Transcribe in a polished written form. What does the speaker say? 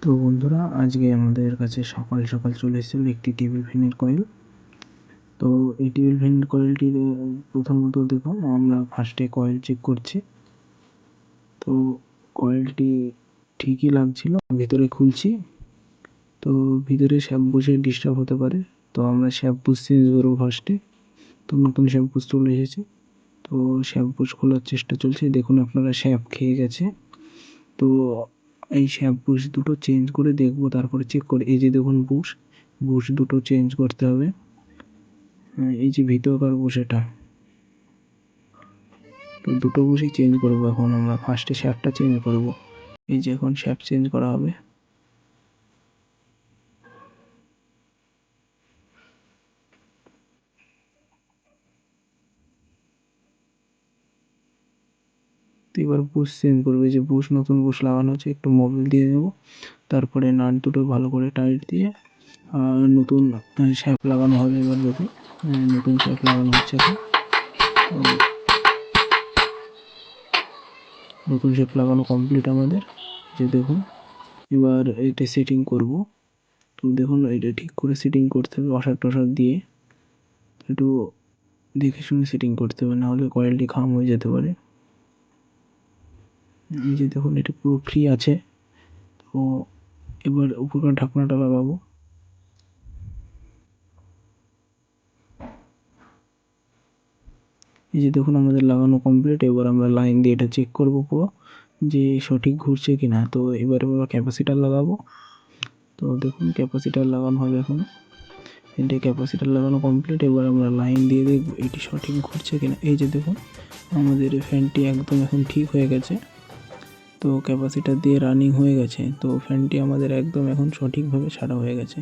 তো বন্ধুরা, আজকে আমাদের কাছে সকাল সকাল চলে এসেছিল একটি টেবিল ফ্যানের কয়েল। তো এই টেবিল ফ্যানের কয়েলটির প্রথমত দেখুন, আমরা ফার্স্টে কয়েল চেক করছি। তো কয়েলটি ঠিকই লাগছিল, ভিতরে খুলছি। তো ভিতরে শ্যাম্পুসে ডিস্টার্ব হতে পারে, তো আমরা শ্যাম্পুস চেঞ্জ করবো ফার্স্টে। তো নতুন শ্যাম্পুস চলে এসেছে, তো শ্যাম্পুস খোলার চেষ্টা চলছে। দেখুন আপনারা, শ্যাম্প খেয়ে গেছে। তো এই শ্যাম্পুস দুটো চেঞ্জ করে দেখবো, তারপরে চেক করে। এই যে দেখুন, বুশ দুটো চেঞ্জ করতে হবে। এই যে ভিতরকার বুশ, এটা তো দুটো বুশই চেঞ্জ করবো। এখন আমরা ফার্স্টে শ্যাফটটা চেঞ্জ করব। এই যে এখন শ্যাফট চেঞ্জ করা হবে। তো এবার বুশ চেঞ্জ করবো। এই যে বুশ, নতুন বুশ লাগানো হচ্ছে, একটু মোবিল দিয়ে দেবো। তারপরে নাট দুটো ভালো করে টাইট দিয়ে নতুন শ্যাফট লাগানো হবে। এবার দেখুন, নতুন শ্যাফট লাগানো হচ্ছে এখন। নতুন শ্যাফট লাগানো কমপ্লিট আমাদের। যে দেখুন, এবার এটা সেটিং করব। তো দেখুন, এটা ঠিক করে সেটিং করতে হবে, ওয়াশার টসার দিয়ে একটু দেখে শুনে সেটিং করতে হবে, নাহলে কয়েলটি খাম হয়ে যেতে পারে। এই যে দেখুন, এটা পুরো ফ্রি আছে। তো এবার উপরকার ঢাকনাটা লাগাবো। এই যে দেখুন, আমাদের লাগানো কমপ্লিট। এবার আমরা লাইন দিয়ে এটা চেক করবো পুরো যে সঠিক ঘুরছে কি না। তো এবার আমরা ক্যাপাসিটার লাগাবো। তো দেখুন, ক্যাপাসিটার লাগানো হবে এখন। এটা ক্যাপাসিটার লাগানো কমপ্লিট। এবার আমরা লাইন দিয়ে দেখব এটি সঠিক ঘুরছে কিনা। এই যে দেখুন, আমাদের ফ্যানটি একদম এখন ঠিক হয়ে গেছে। তো ক্যাপাসিটার দিয়ে রানিং হয়ে গেছে। তো ফ্যানটি আমাদের একদম এখন সঠিকভাবে ছাড়া হয়ে গেছে।